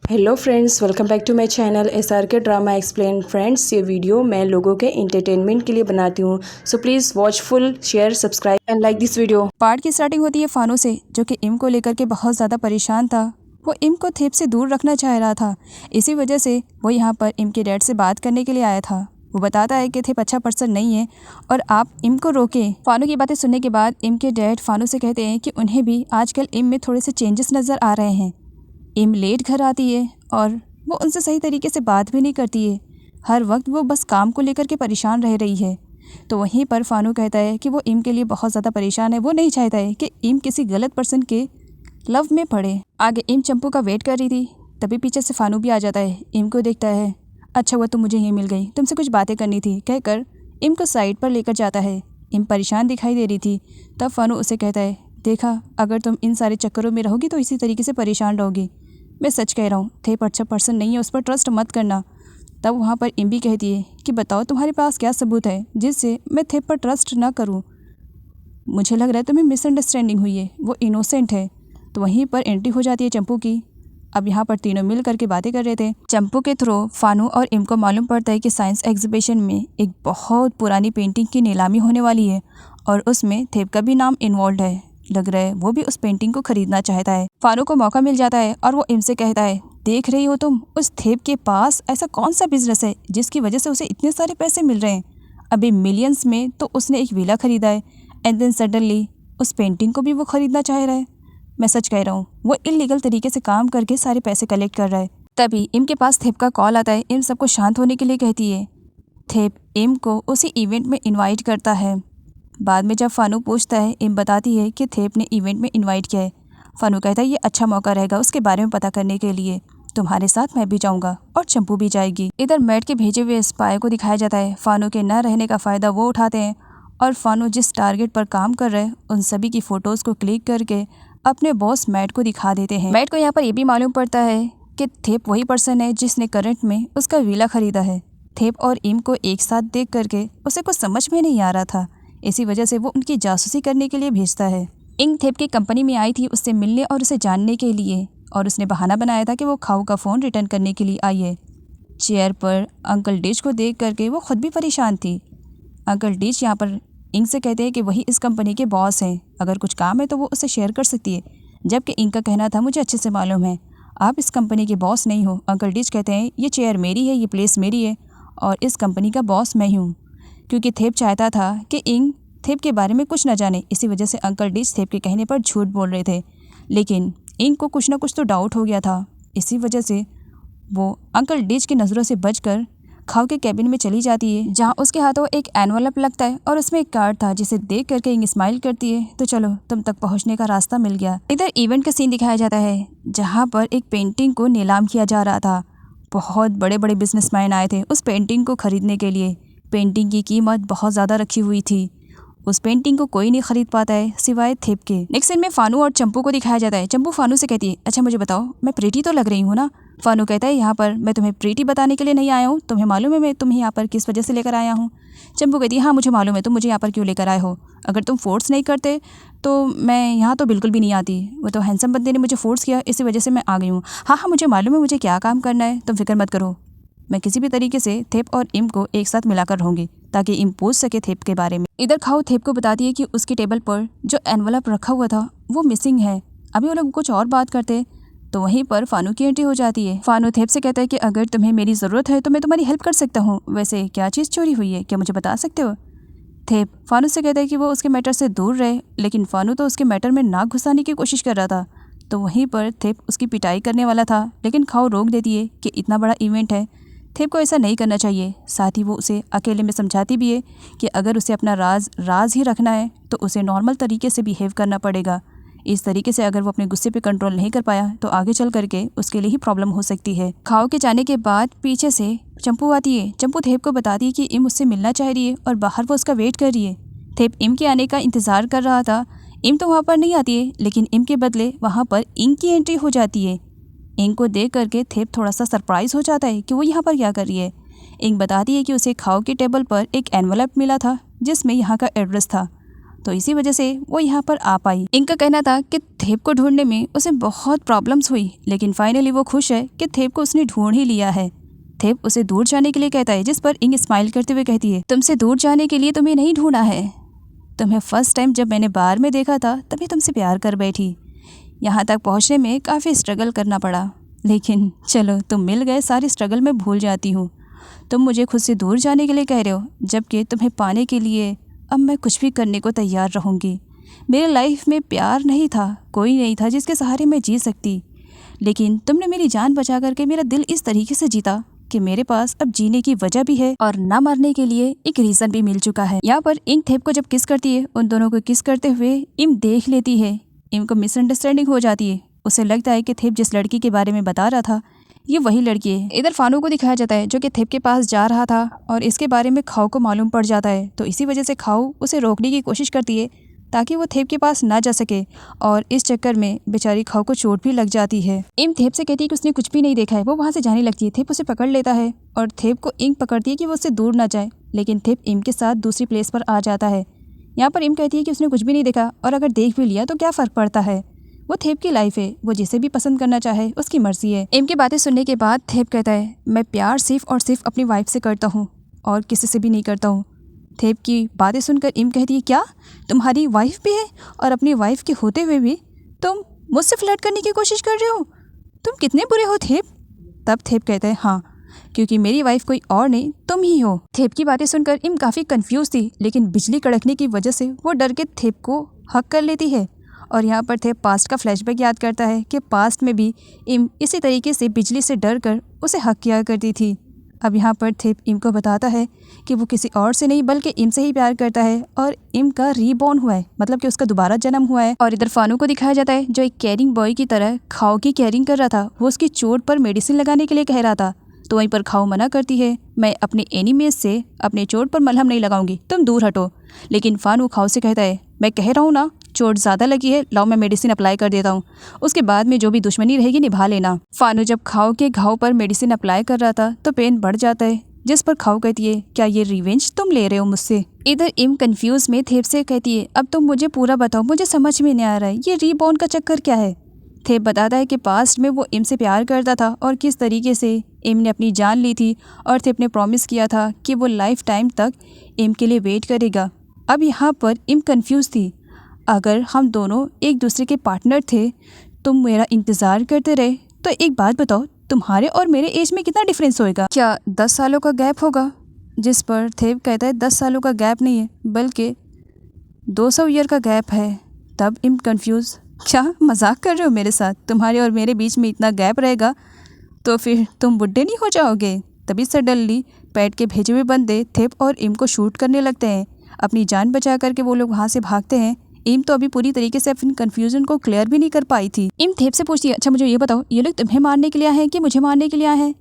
Hello friends, welcome back to my channel SRK drama explain. Friends, ये video मैं लोगों के एंटरटेनमेंट के लिए बनाती हूँ, so please watch full, share, subscribe and like this video. Part की स्टार्टिंग होती है फानू से, जो कि इम को लेकर के बहुत ज़्यादा परेशान था। वो इम को थेप से दूर रखना चाह रहा था। इसी वजह से वो यहाँ पर इम के डैड से बात करने के लिए आया था। वो बताता है कि थेप अच्छा पर्सन नहीं है और आप इम को रोकें। फानू की बातें सुनने के बाद इम के डैड फानू से कहते हैं कि उन्हें भी आजकल इम में थोड़े से चेंजेस नज़र आ रहे हैं। इम लेट घर आती है और वो उनसे सही तरीके से बात भी नहीं करती है। हर वक्त वो बस काम को लेकर के परेशान रह रही है। तो वहीं पर फानू कहता है कि वो इम के लिए बहुत ज़्यादा परेशान है। वो नहीं चाहता है कि इम किसी गलत पर्सन के लव में पड़े। आगे इम चंपू का वेट कर रही थी, तभी पीछे से फानू भी आ जाता है। इम को देखता है, अच्छा हुआ तुम मुझे यहीं मिल गई, तुमसे कुछ बातें करनी थी कहकर इम को साइड पर लेकर जाता है। इम परेशान दिखाई दे रही थी। तब फानू उसे कहता है, देखा अगर तुम इन सारे चक्करों में रहोगी तो इसी तरीके से परेशान रहोगी। मैं सच कह रहा हूँ, थेप अच्छा पर्सन नहीं है, उस पर ट्रस्ट मत करना। तब वहाँ पर इम भी कहती है कि बताओ तुम्हारे पास क्या सबूत है जिससे मैं थेप पर ट्रस्ट ना करूँ। मुझे लग रहा है तुम्हें मिसअंडरस्टैंडिंग हुई है, वो इनोसेंट है। तो वहीं पर एंट्री हो जाती है चंपू की। अब यहाँ पर तीनों मिल करके बातें कर रहे थे। चंपू के थ्रू फानू और इम को मालूम पड़ता है कि साइंस एग्जीबिशन में एक बहुत पुरानी पेंटिंग की नीलामी होने वाली है और उसमें थेप का भी नाम इन्वॉल्व है। लग रहा है वो भी उस पेंटिंग को खरीदना चाहता है। फानू को मौका मिल जाता है और वो इम से कहता है, देख रही हो तुम, उस थेप के पास ऐसा कौन सा बिजनेस है जिसकी वजह से उसे इतने सारे पैसे मिल रहे हैं। अभी मिलियंस में तो उसने एक विला खरीदा है एंड देन सडनली उस पेंटिंग को भी वो खरीदना चाह रहा है। मैं सच कह रहा हूँ, वो इलीगल तरीके से काम करके सारे पैसे कलेक्ट कर रहा है। तभी इम के पास थेप का कॉल आता है। इम सबको शांत होने के लिए कहती है। थेप इम को उसी इवेंट में इनवाइट करता है। बाद में जब फानू पूछता है, इम बताती है कि थेप ने इवेंट में इनवाइट किया है। फानू कहता है ये अच्छा मौका रहेगा उसके बारे में पता करने के लिए। तुम्हारे साथ मैं भी जाऊंगा और चंपू भी जाएगी। इधर मैट के भेजे हुए स्पाई को दिखाया जाता है। फानू के न रहने का फ़ायदा वो उठाते हैं और फानू जिस टारगेट पर काम कर रहे हैं उन सभी की फ़ोटोज़ को क्लिक करके अपने बॉस मैट को दिखा देते हैं। मैट को यहाँ पर यह भी मालूम पड़ता है कि थेप वही पर्सन है जिसने करंट में उसका विला खरीदा है। थेप और इम को एक साथ देख करके उसे कुछ समझ में नहीं आ रहा था। इसी वजह से वो उनकी जासूसी करने के लिए भेजता है। इंग थेप की कंपनी में आई थी उससे मिलने और उसे जानने के लिए, और उसने बहाना बनाया था कि वो खाऊ का फ़ोन रिटर्न करने के लिए आई है। चेयर पर अंकल डिच को देख करके वो खुद भी परेशान थी। अंकल डिच यहाँ पर इंग से कहते हैं कि वही इस कंपनी के बॉस हैं, अगर कुछ काम है तो वो उसे शेयर कर सकती है। जबकि इंग का कहना था, मुझे अच्छे से मालूम है आप इस कंपनी के बॉस नहीं हो। अंकल डिच कहते हैं, ये चेयर मेरी है, ये प्लेस मेरी है और इस कंपनी का बॉस मैं ही हूँ। क्योंकि थेप चाहता था कि इंग थेप के बारे में कुछ न जाने, इसी वजह से अंकल डिच थेप के कहने पर झूठ बोल रहे थे। लेकिन इंग को कुछ ना कुछ तो डाउट हो गया था। इसी वजह से वो अंकल डिच की नज़रों से बचकर खाऊ के कैबिन में चली जाती है, जहां उसके हाथों एक एनवलप लगता है और उसमें एक कार्ड था जिसे देख करके इंग स्माइल करती है। तो चलो तुम तक पहुंचने का रास्ता मिल गया। इधर इवेंट का सीन दिखाया जाता है जहां पर एक पेंटिंग को नीलाम किया जा रहा था। बहुत बड़े बड़े बिजनेसमैन आए थे उस पेंटिंग को खरीदने के लिए। पेंटिंग की कीमत बहुत ज़्यादा रखी हुई थी। उस पेंटिंग को कोई नहीं खरीद पाता है सिवाय थेप के। नेक्स्ट सीन में फानू और चंपू को दिखाया जाता है। चंपू फानू से कहती है, अच्छा मुझे बताओ मैं प्रीटी तो लग रही हूँ ना। फानू कहता है, यहाँ पर मैं तुम्हें प्रीटी बताने के लिए नहीं आया हूँ, तुम्हें मालूम है मैं तुम्हें यहाँ पर किस वजह से लेकर आया हूँ। चंपू कहती है, हाँ मुझे मालूम है तुम मुझे यहाँ पर क्यों लेकर आए हो। अगर तुम फोर्स नहीं करते तो मैं यहाँ तो बिल्कुल भी नहीं आती। वो तो हैंडसम बंदे ने मुझे फोर्स किया, इसी वजह से मैं आ गई हूँ। हाँ हाँ मुझे मालूम है मुझे क्या काम करना है, तुम फिक्र मत करो। मैं किसी भी तरीके से थेप और इम को एक साथ मिलाकर रहूंगी ताकि इम पूछ सके थेप के बारे में। इधर खाऊ थेप को बताती है कि उसकी टेबल पर जो एनवलप रखा हुआ था वो मिसिंग है। अभी वो लोग कुछ और बात करते तो वहीं पर फानू की एंट्री हो जाती है। फानू थेप से कहता है कि अगर तुम्हें मेरी ज़रूरत है तो मैं तुम्हारी हेल्प कर सकता हूँ। वैसे क्या चीज़ चोरी हुई है, क्या मुझे बता सकते हो। थेप फानू से कहता है कि वो उसके मैटर से दूर रहे, लेकिन फानू तो उसके मैटर में नाक घुसाने की कोशिश कर रहा था। तो वहीं पर थेप उसकी पिटाई करने वाला था, लेकिन खाऊ रोक देती है कि इतना बड़ा इवेंट है, थेप को ऐसा नहीं करना चाहिए। साथ ही वो उसे अकेले में समझाती भी है कि अगर उसे अपना राज ही रखना है तो उसे नॉर्मल तरीके से बिहेव करना पड़ेगा। इस तरीके से अगर वो अपने गुस्से पे कंट्रोल नहीं कर पाया तो आगे चल करके उसके लिए ही प्रॉब्लम हो सकती है। खाओ के जाने के बाद पीछे से चंपू आती है। चंपू थेप को बताती है कि इम उससे मिलना चाह रही है और बाहर वो उसका वेट कर रही है। थेप इम के आने का इंतज़ार कर रहा था। इम तो वहाँ पर नहीं आती है, लेकिन इम के बदले वहाँ पर इंग की एंट्री हो जाती है। इंग को देख करके थेप थोड़ा सा सरप्राइज हो जाता है कि वो यहाँ पर क्या कर रही है। इंग बताती है कि उसे खाओ की टेबल पर एक एनवलप मिला था जिसमें यहाँ का एड्रेस था। तो इसी वजह से वो यहाँ पर आ पाई। इनका कहना था कि थेप को ढूंढने में उसे बहुत प्रॉब्लम्स हुई, लेकिन फाइनली वो खुश है कि थेप को उसने ढूंढ ही लिया है। थेप उसे दूर जाने के लिए कहता है, जिस पर इंग स्माइल करते हुए कहती है, तुमसे दूर जाने के लिए तुम्हें नहीं ढूंढा है, तुम्हें फर्स्ट टाइम जब मैंने बार में देखा था तभी तुमसे प्यार कर बैठी। यहाँ तक पहुँचने में काफ़ी स्ट्रगल करना पड़ा, लेकिन चलो तुम मिल गए, सारी स्ट्रगल मैं भूल जाती हूँ। तुम मुझे खुद से दूर जाने के लिए कह रहे हो, जबकि तुम्हें पाने के लिए अब मैं कुछ भी करने को तैयार रहूँगी। मेरे लाइफ में प्यार नहीं था, कोई नहीं था जिसके सहारे मैं जी सकती, लेकिन तुमने मेरी जान बचा करके मेरा दिल इस तरीके से जीता कि मेरे पास अब जीने की वजह भी है और ना मरने के लिए एक रीज़न भी मिल चुका है। यहाँ पर इंग थेप को जब किस करती है, उन दोनों को किस करते हुए इम देख लेती है। इम को मिसअंडरस्टैंडिंग हो जाती है। उसे लगता है कि थेप जिस लड़की के बारे में बता रहा था ये वही लड़की है। इधर फानू को दिखाया जाता है जो कि थेप के पास जा रहा था और इसके बारे में खाओ को मालूम पड़ जाता है, तो इसी वजह से खाओ उसे रोकने की कोशिश करती है ताकि वो थेप के पास ना जा सके, और इस चक्कर में बेचारी खाओ को चोट भी लग जाती है। इम थेप से कहती है कि उसने कुछ भी नहीं देखा है। वो वहाँ से जाने लगती है। थेप उसे पकड़ लेता है और थेप को इंग पकड़ती है कि वो उससे दूर ना जाए, लेकिन थेप इम के साथ दूसरी प्लेस पर आ जाता है। यहाँ पर इम कहती है कि उसने कुछ भी नहीं देखा और अगर देख भी लिया तो क्या फ़र्क पड़ता है, वो थेप की लाइफ है, वो जिसे भी पसंद करना चाहे उसकी मर्जी है। इम की बातें सुनने के बाद थेप कहता है, मैं प्यार सिर्फ और सिर्फ अपनी वाइफ से करता हूँ और किसी से भी नहीं करता हूँ। थेप की बातें सुनकर इम कहती है, क्या तुम्हारी वाइफ भी है और अपनी वाइफ के होते हुए भी तुम मुझसे फ्लर्ट करने की कोशिश कर रहे हो, तुम कितने बुरे हो थेप। तब थेप कहता है, हाँ, क्योंकि मेरी वाइफ कोई और नहीं तुम ही हो। थेप की बातें सुनकर इम काफ़ी कंफ्यूज थी, लेकिन बिजली कड़कने की वजह से वो डर के थेप को हक कर लेती है। और यहाँ पर थेप पास्ट का फ्लैशबैक याद करता है कि पास्ट में भी इम इसी तरीके से बिजली से डर कर उसे हक किया करती थी। अब यहाँ पर थेप इम को बताता है कि वो किसी और से नहीं बल्कि इम से ही प्यार करता है और इम का रीबॉर्न हुआ है, मतलब कि उसका दोबारा जन्म हुआ है। और इधर फानू को दिखाया जाता है जो एक केयरिंग बॉय की तरह खाओ की केयरिंग कर रहा था। वो उसकी चोट पर मेडिसिन लगाने के लिए कह रहा था, तो वहीं पर खाओ मना करती है, मैं अपने एनिमीज से अपने चोट पर मलहम नहीं लगाऊंगी, तुम दूर हटो। लेकिन फानू खाओ से कहता है, मैं कह रहा हूँ ना चोट ज़्यादा लगी है, लाओ मैं मेडिसिन अप्लाई कर देता हूँ, उसके बाद में जो भी दुश्मनी रहेगी निभा लेना। फानू जब खाओ के घाव पर मेडिसिन अप्लाई कर रहा था तो पेन बढ़ जाता है, जिस पर खाओ कहती है, क्या ये रिवेंज तुम ले रहे हो मुझसे। इधर इम कंफ्यूज में थेप से कहती है, अब तुम मुझे पूरा बताओ, मुझे समझ में नहीं आ रहा है ये रीबॉर्न का चक्कर क्या है। थेप बताता है कि पास्ट में वो इम से प्यार करता था और किस तरीके से इम ने अपनी जान ली थी और थेप ने प्रॉमिस किया था कि वो लाइफ टाइम तक इम के लिए वेट करेगा। अब यहाँ पर इम कंफ्यूज थी, अगर हम दोनों एक दूसरे के पार्टनर थे, तुम मेरा इंतज़ार करते रहे, तो एक बात बताओ, तुम्हारे और मेरे एज में कितना डिफरेंस होएगा, क्या 10 सालों का गैप होगा। जिस पर थेप कहता है 10 सालों का गैप नहीं है बल्कि 200 ईयर का गैप है। तब इम कंफ्यूज, क्या मजाक कर रहे हो मेरे साथ, तुम्हारे और मेरे बीच में इतना गैप रहेगा तो फिर तुम बुढ़े नहीं हो जाओगे। तभी सडनली पैट के भेजे हुए बंदे थेप और इम को शूट करने लगते हैं। अपनी जान बचा करके वो लोग वहाँ से भागते हैं। इम तो अभी पूरी तरीके से अपनी कन्फ्यूजन को क्लियर भी नहीं कर पाई थी। इम थेप से पूछती है, अच्छा मुझे ये बताओ, ये लोग तुम्हें मारने के लिए आए हैं कि मुझे मारने के लिए आए हैं।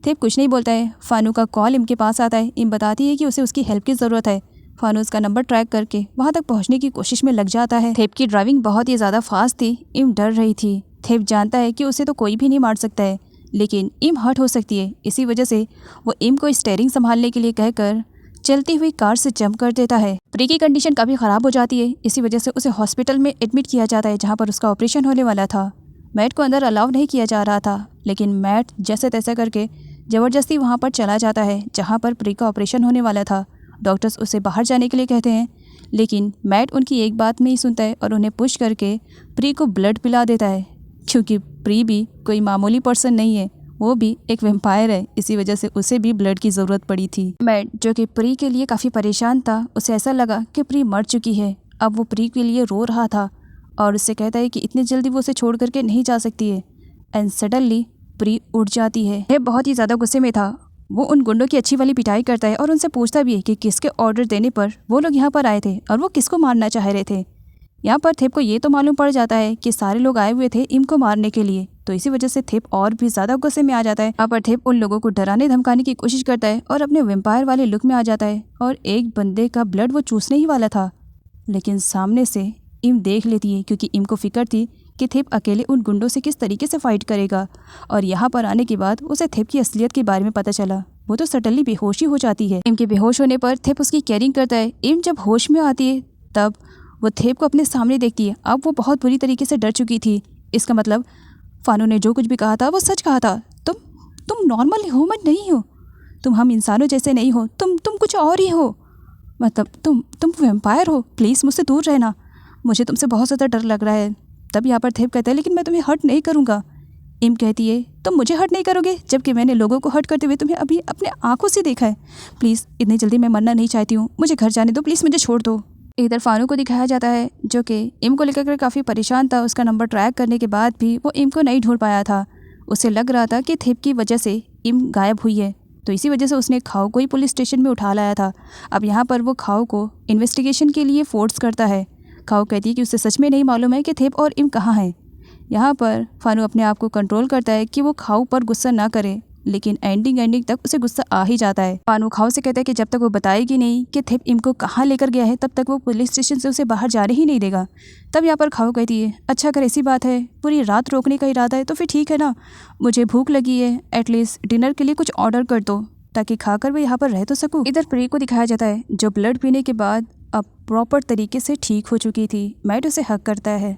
थेप कुछ नहीं बोलता है। फानू का कॉल इम के पास आता है। इम बताती है कि उसे उसकी हेल्प की ज़रूरत है। फानू उसका नंबर ट्रैक करके वहाँ तक पहुँचने की कोशिश में लग जाता है। थेप की ड्राइविंग बहुत ही ज़्यादा फास्ट थी। इम डर रही थी। थेप जानता है कि उसे तो कोई भी नहीं मार सकता है, लेकिन इम हर्ट हो सकती है। इसी वजह से वो इम को स्टीयरिंग संभालने के लिए कहकर चलती हुई कार से जंप कर देता है। प्री की कंडीशन काफ़ी ख़राब हो जाती है। इसी वजह से उसे हॉस्पिटल में एडमिट किया जाता है, जहाँ पर उसका ऑपरेशन होने वाला था। मैट को अंदर अलाउ नहीं किया जा रहा था, लेकिन मैट जैसे तैसे करके ज़बरदस्ती वहाँ पर चला जाता है जहाँ पर प्री का ऑपरेशन होने वाला था। डॉक्टर्स उसे बाहर जाने के लिए कहते हैं, लेकिन मैट उनकी एक बात नहीं सुनता है और उन्हें पुश करके प्री को ब्लड पिला देता है, क्योंकि प्री भी कोई मामूली पर्सन नहीं है, वो भी एक वैम्पायर है। इसी वजह से उसे भी ब्लड की ज़रूरत पड़ी थी। मैट जो कि प्री के लिए काफ़ी परेशान था, उसे ऐसा लगा कि प्री मर चुकी है। अब वो प्री के लिए रो रहा था और उससे कहता है कि इतनी जल्दी वो उसे छोड़ करके नहीं जा सकती है। एंड सडनली प्री उठ जाती है। ये बहुत ही ज़्यादा गुस्से में था। वो उन गुंडों की अच्छी वाली पिटाई करता है और उनसे पूछता भी है कि किसके ऑर्डर देने पर वो लोग यहाँ पर आए थे और वो किसको मारना चाह रहे थे। यहाँ पर थेप को ये तो मालूम पड़ जाता है कि सारे लोग आए हुए थे इम को मारने के लिए, तो इसी वजह से थेप और भी ज़्यादा गुस्से में आ जाता है। यहाँ पर थेप उन लोगों को डराने धमकाने की कोशिश करता है और अपने वेम्पायर वाले लुक में आ जाता है और एक बंदे का ब्लड वो चूसने ही वाला था, लेकिन सामने से इम देख लेती है, क्योंकि इम को फिक्र थी कि थेप अकेले उन गुंडों से किस तरीके से फाइट करेगा। और यहाँ पर आने के बाद उसे थेप की असलियत के बारे में पता चला। वो तो सडनली बेहोशी हो जाती है। इम के बेहोश होने पर थेप उसकी केयरिंग करता है। इम जब होश में आती है तब वो थेप को अपने सामने देखती है। अब वो बहुत बुरी तरीके से डर चुकी थी। इसका मतलब फानू ने जो कुछ भी कहा था वो सच कहा था। तुम नॉर्मल ह्यूमन नहीं हो, तुम हम इंसानों जैसे नहीं हो, तुम कुछ और ही हो। मतलब तुम वैम्पायर हो। प्लीज़ मुझसे दूर रहना, मुझे तुमसे बहुत ज़्यादा डर लग रहा है। तब यहाँ पर थेप कहता है लेकिन मैं तुम्हें हर्ट नहीं करूँगा। इम कहती है तुम मुझे हर्ट नहीं करोगे, जबकि मैंने लोगों को हर्ट करते हुए तुम्हें अभी अपने आंखों से देखा है। प्लीज़ इतनी जल्दी मैं मरना नहीं चाहती हूँ, मुझे घर जाने दो, प्लीज़ मुझे छोड़ दो। इधर फानू को दिखाया जाता है जो कि इम को लेकर काफ़ी परेशान था। उसका नंबर ट्रैक करने के बाद भी वो इम को नहीं ढूंढ पाया था। उसे लग रहा था कि थेप की वजह से इम गायब हुई है, तो इसी वजह से उसने खाओ को ही पुलिस स्टेशन में उठा लाया था। अब यहाँ पर वो खाओ को इन्वेस्टिगेशन के लिए फोर्स करता है। खाओ कहती है कि उसे सच में नहीं मालूम है कि थेप और इम कहाँ हैं। यहाँ पर फानू अपने आप को कंट्रोल करता है कि वो खाओ पर गुस्सा ना करे, लेकिन एंडिंग तक उसे गुस्सा आ ही जाता है। फानू खाओ से कहता है कि जब तक वो बताएगी नहीं कि थेप इम को कहाँ लेकर गया है, तब तक वो पुलिस स्टेशन से उसे बाहर जाने ही नहीं देगा। तब यहाँ पर खाओ कहती है अच्छा अगर ऐसी बात है, पूरी रात रोकने का इरादा है, तो फिर ठीक है ना, मुझे भूख लगी है, एटलीस्ट डिनर के लिए कुछ ऑर्डर कर दो ताकि खाकर मैं यहाँ पर रह तो सकूँ। इधर प्री को दिखाया जाता है जो ब्लड पीने के बाद अब प्रॉपर तरीके से ठीक हो चुकी थी। मैट उसे हक करता है।